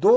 2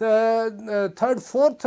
3rd-4th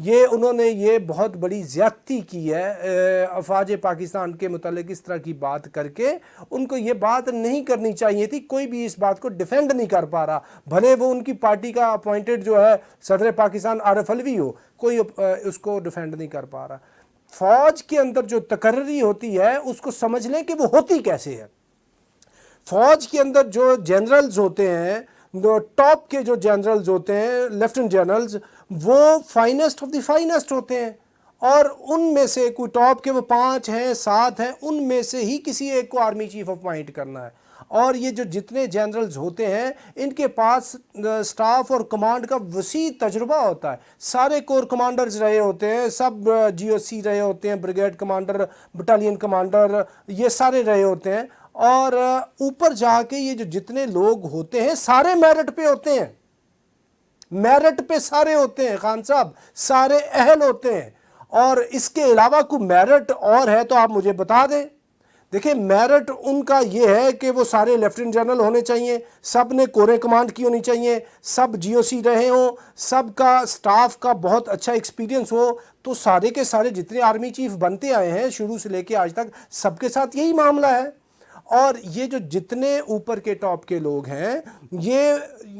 یہ انہوں نے یہ بہت بڑی زیادتی کی ہے افواج پاکستان کے متعلق اس طرح کی بات کر کے. ان کو یہ بات نہیں کرنی چاہیے تھی. کوئی بھی اس بات کو ڈیفینڈ نہیں کر پا رہا, بھلے وہ ان کی پارٹی کا اپوائنٹڈ جو ہے صدر پاکستان عارف علوی ہو, کوئی اس کو ڈیفینڈ نہیں کر پا رہا. فوج کے اندر جو تقرری ہوتی ہے اس کو سمجھ لیں کہ وہ ہوتی کیسے ہے. فوج کے اندر جو جنرلز ہوتے ہیں, ٹاپ کے جو جنرلز ہوتے ہیں, لیفٹنٹ جنرلز, وہ فائنسٹ آف دی فائنسٹ ہوتے ہیں, اور ان میں سے کوئی ٹاپ کے وہ 5 ہیں 7 ہیں, ان میں سے ہی کسی ایک کو آرمی چیف اپوائنٹ کرنا ہے. اور یہ جو جتنے جنرلز ہوتے ہیں ان کے پاس سٹاف اور کمانڈ کا وسیع تجربہ ہوتا ہے. سارے کور کمانڈرز رہے ہوتے ہیں, سب جی او سی رہے ہوتے ہیں, بریگیڈ کمانڈر, بٹالین کمانڈر, یہ سارے رہے ہوتے ہیں. اور اوپر جا کے یہ جو جتنے لوگ ہوتے ہیں سارے میرٹ پہ ہوتے ہیں, میرٹ پہ سارے ہوتے ہیں خان صاحب, سارے اہل ہوتے ہیں. اور اس کے علاوہ کوئی میرٹ اور ہے تو آپ مجھے بتا دیں. دیکھیں میرٹ ان کا یہ ہے کہ وہ سارے لیفٹنٹ جنرل ہونے چاہیے, سب نے کورے کمانڈ کی ہونی چاہیے, سب جی او سی رہے ہوں, سب کا سٹاف کا بہت اچھا ایکسپیرینس ہو. تو سارے کے سارے جتنے آرمی چیف بنتے آئے ہیں شروع سے لے کے آج تک, سب کے ساتھ یہی معاملہ ہے. اور یہ جو جتنے اوپر کے ٹاپ کے لوگ ہیں یہ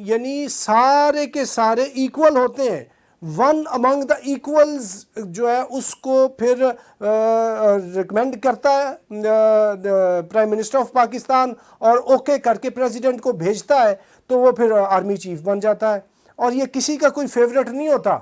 یعنی سارے کے سارے ایکول ہوتے ہیں. ون امنگ دا ایکولز جو ہے اس کو پھر ریکمینڈ کرتا ہے پرائم منسٹر آف پاکستان, اور اوکے کر کے پریزیڈنٹ کو بھیجتا ہے, تو وہ پھر آرمی چیف بن جاتا ہے. اور یہ کسی کا کوئی فیوریٹ نہیں ہوتا.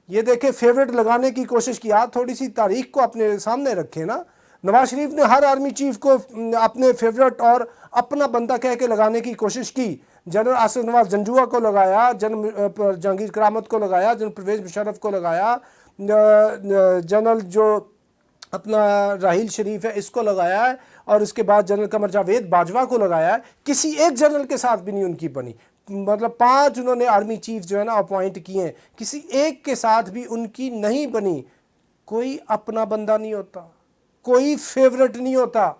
یہ دیکھیں فیوریٹ لگانے کی کوشش کی, آپ تھوڑی سی تاریخ کو اپنے سامنے رکھیں نا. نواز شریف نے ہر آرمی چیف کو اپنے فیوریٹ اور اپنا بندہ کہہ کے لگانے کی کوشش کی. جنرل آصف نواز جنجوعہ کو لگایا, جنرل جہانگیر کرامت کو لگایا, جنرل پرویز مشرف کو لگایا, جنرل جو اپنا راحیل شریف ہے اس کو لگایا ہے, اور اس کے بعد جنرل قمر جاوید باجوہ کو لگایا ہے. کسی ایک جنرل کے ساتھ بھی نہیں ان کی بنی. مطلب 5 انہوں نے آرمی چیف جو ہے نا اپوائنٹ کیے ہیں, کسی ایک کے ساتھ بھی ان کی نہیں بنی. کوئی اپنا بندہ نہیں ہوتا, کوئی فیوریٹ نہیں ہوتا.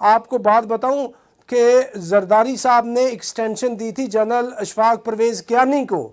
آپ کو بات بتاؤں کہ زرداری صاحب نے ایکسٹینشن دی تھی جنرل اشفاق پرویز کیانی کو,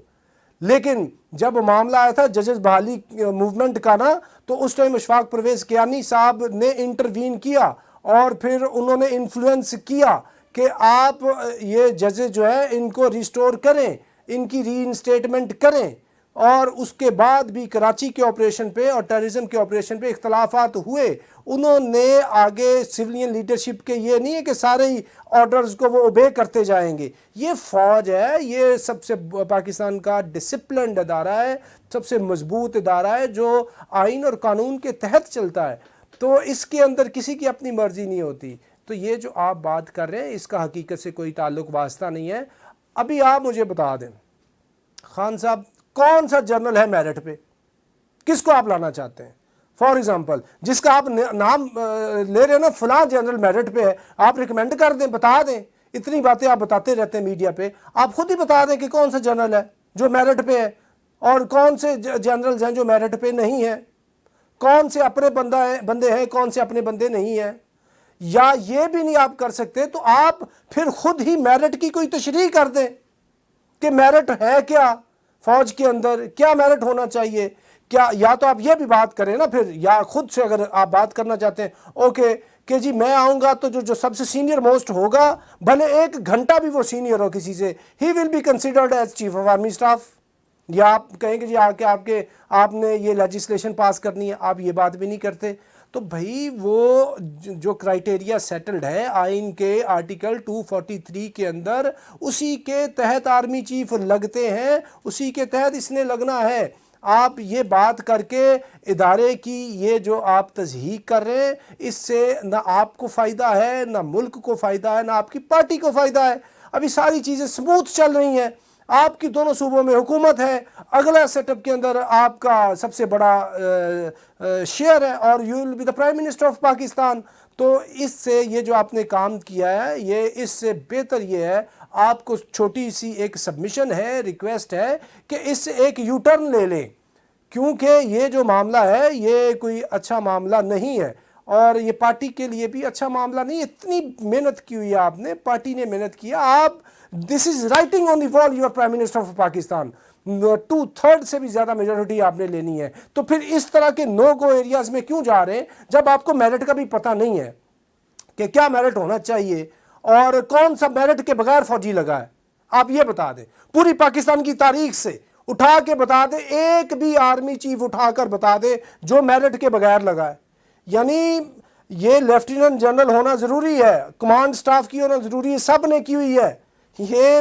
لیکن جب معاملہ آیا تھا ججز بحالی موومنٹ کا نا, تو اس ٹائم اشفاق پرویز کیانی صاحب نے انٹروین کیا, اور پھر انہوں نے انفلوئنس کیا کہ آپ یہ ججز جو ہے ان کو ریسٹور کریں, ان کی ری انسٹیٹمنٹ کریں. اور اس کے بعد بھی کراچی کے آپریشن پہ اور ٹیررزم کے آپریشن پہ اختلافات ہوئے. انہوں نے آگے سویلین لیڈرشپ کے یہ نہیں ہے کہ سارے ہی آرڈرز کو وہ اوبے کرتے جائیں گے. یہ فوج ہے, یہ سب سے پاکستان کا ڈسپلنڈ ادارہ ہے, سب سے مضبوط ادارہ ہے جو آئین اور قانون کے تحت چلتا ہے. تو اس کے اندر کسی کی اپنی مرضی نہیں ہوتی. تو یہ جو آپ بات کر رہے ہیں اس کا حقیقت سے کوئی تعلق واسطہ نہیں ہے. ابھی آپ مجھے بتا دیں خان صاحب, کون سا جنرل ہے میرٹ پہ, کس کو آپ لانا چاہتے ہیں؟ فار ایگزامپل جس کا آپ نام لے رہے ہیں نا, فلاں جنرل میرٹ پہ ہے, آپ ریکمینڈ کر دیں, بتا دیں. اتنی باتیں آپ بتاتے رہتے ہیں میڈیا پہ, آپ خود ہی بتا دیں کہ کون سا جنرل ہے جو میرٹ پہ ہے, اور کون سے جنرلز ہیں جو میرٹ پہ نہیں ہیں, کون سے اپنے بندے ہیں, کون سے اپنے بندے نہیں ہیں. یا یہ بھی نہیں آپ کر سکتے تو آپ پھر خود ہی میرٹ کی کوئی تشریح کر دیں کہ میرٹ ہے کیا فوج کے اندر, کیا میرٹ ہونا چاہیے. کیا یا تو آپ یہ بھی بات کریں نا پھر, یا خود سے اگر آپ بات کرنا چاہتے ہیں اوکے کہ جی میں آؤں گا تو جو سب سے سینئر موسٹ ہوگا, بھلے 1 گھنٹہ بھی وہ سینئر ہو کسی سے, ہی will be considered as chief of army staff. یا آپ کہیں کہ جی آپ نے یہ لیجسلیشن پاس کرنی ہے, آپ یہ بات بھی نہیں کرتے. تو بھائی وہ جو کرائٹیریا سیٹلڈ ہے آئین کے آرٹیکل 243 کے اندر, اسی کے تحت آرمی چیف لگتے ہیں, اسی کے تحت اس نے لگنا ہے. آپ یہ بات کر کے ادارے کی یہ جو آپ تضحیق کر رہے ہیں, اس سے نہ آپ کو فائدہ ہے, نہ ملک کو فائدہ ہے, نہ آپ کی پارٹی کو فائدہ ہے. ابھی ساری چیزیں سموتھ چل رہی ہیں, آپ کی دونوں صوبوں میں حکومت ہے, اگلا سیٹ اپ کے اندر آپ کا سب سے بڑا شیئر ہے, اور you will be the prime minister of Pakistan. تو اس سے یہ جو آپ نے کام کیا ہے, یہ اس سے بہتر یہ ہے, آپ کو چھوٹی سی ایک سبمیشن ہے, ریکویسٹ ہے کہ اس سے ایک یو ٹرن لے لیں, کیونکہ یہ جو معاملہ ہے یہ کوئی اچھا معاملہ نہیں ہے, اور یہ پارٹی کے لیے بھی اچھا معاملہ نہیں. اتنی محنت کی ہوئی ہے آپ نے, پارٹی نے محنت کیا, آپ دس is writing on the wall you are prime minister of Pakistan. 2/3 سے بھی زیادہ میجورٹی آپ نے لینی ہے. تو پھر اس طرح کے نو گو ایریاز میں کیوں جا رہے ہیں جب آپ کو میرٹ کا بھی پتہ نہیں ہے کہ کیا میرٹ ہونا چاہیے اور کون سا میرٹ کے بغیر فوجی لگا ہے؟ آپ یہ بتا دیں. پوری پاکستان کی تاریخ سے اٹھا کے بتا دیں، ایک بھی آرمی چیف اٹھا کر بتا دے جو میرٹ کے بغیر لگا ہے. یعنی یہ لیفٹیننٹ جنرل ہونا ضروری ہے، کمانڈ سٹاف کی ہونا ضروری ہے، سب نے کی ہوئی ہے. یہ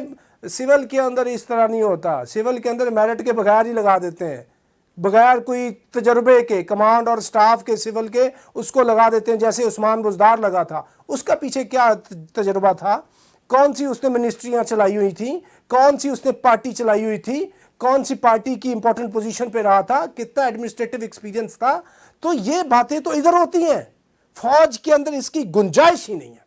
سول کے اندر اس طرح نہیں ہوتا. سول کے اندر میرٹ کے بغیر ہی لگا دیتے ہیں، بغیر کوئی تجربے کے، کمانڈ اور سٹاف کے، سول کے، اس کو لگا دیتے ہیں. جیسے عثمان بزدار لگا تھا، اس کا پیچھے کیا تجربہ تھا؟ کون سی اس نے منسٹریاں چلائی ہوئی تھیں؟ کون سی اس نے پارٹی چلائی ہوئی تھی؟ کون سی پارٹی کی امپورٹنٹ پوزیشن پہ رہا تھا؟ کتنا ایڈمنسٹریٹو ایکسپیرینس تھا؟ تو یہ باتیں تو ادھر ہوتی ہیں، فوج کے اندر اس کی گنجائش ہی نہیں ہے،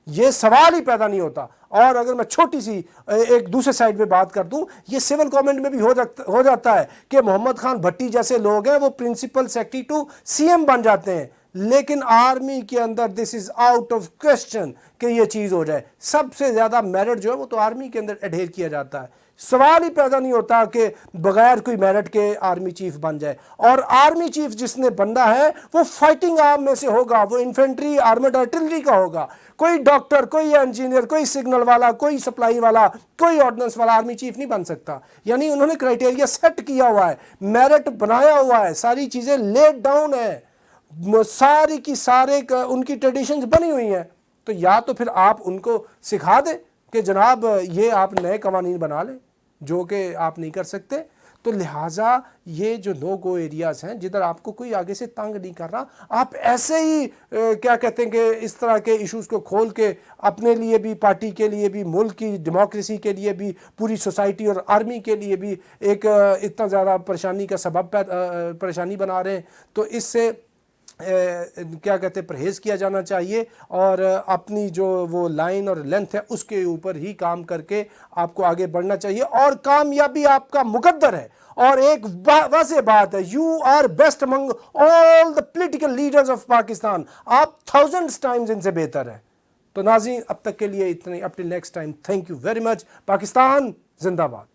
یہ سوال ہی پیدا نہیں ہوتا. اور اگر میں چھوٹی سی ایک دوسرے سائڈ پہ بات کر دوں، یہ سول گورنمنٹ میں بھی ہو جاتا ہے کہ محمد خان بھٹی جیسے لوگ ہیں وہ principal secretary to C M بن جاتے ہیں، لیکن آرمی کے اندر this is out of question کہ یہ چیز ہو جائے. سب سے زیادہ میرٹ جو ہے وہ تو آرمی کے اندر ایڈہیر کیا جاتا ہے. سوال ہی پیدا نہیں ہوتا کہ بغیر کوئی میرٹ کے آرمی چیف بن جائے. اور آرمی چیف جس نے بننا ہے وہ فائٹنگ آرم میں سے ہوگا، وہ انفینٹری آرمڈ آرٹلری کا ہوگا. کوئی ڈاکٹر، کوئی انجینئر، کوئی سگنل والا، کوئی سپلائی والا، کوئی آرڈننس والا آرمی چیف نہیں بن سکتا. یعنی انہوں نے کرائٹیریا سیٹ کیا ہوا ہے، میرٹ بنایا ہوا ہے، ساری چیزیں لیڈ ڈاؤن ہیں، ساری کی سارے ان کی ٹریڈیشنز بنی ہوئی ہیں. تو یا تو پھر آپ ان کو سکھا دیں کہ جناب یہ آپ نئے قوانین بنا لیں جو کہ آپ نہیں کر سکتے. تو لہٰذا یہ جو نو گو ایریاز ہیں جدھر آپ کو کوئی آگے سے تنگ نہیں کر رہا، آپ ایسے ہی کیا کہتے ہیں کہ اس طرح کے ایشوز کو کھول کے اپنے لیے بھی، پارٹی کے لیے بھی، ملک کی ڈیموکریسی کے لیے بھی، پوری سوسائٹی اور آرمی کے لیے بھی ایک اتنا زیادہ پریشانی کا سبب پریشانی بنا رہے ہیں. تو اس سے کیا کہتے ہیں پرہیز کیا جانا چاہیے اور اپنی جو وہ لائن اور لینتھ ہے اس کے اوپر ہی کام کر کے آپ کو آگے بڑھنا چاہیے. اور کامیابی آپ کا مقدر ہے. اور ایک واضح بات ہے، you are best among all the political leaders of Pakistan. آپ 1000 ٹائمز ان سے بہتر ہیں. تو ناظرین اب تک کے لیے اتنی، up till next time, thank you very much. Pakistan زندہ باد.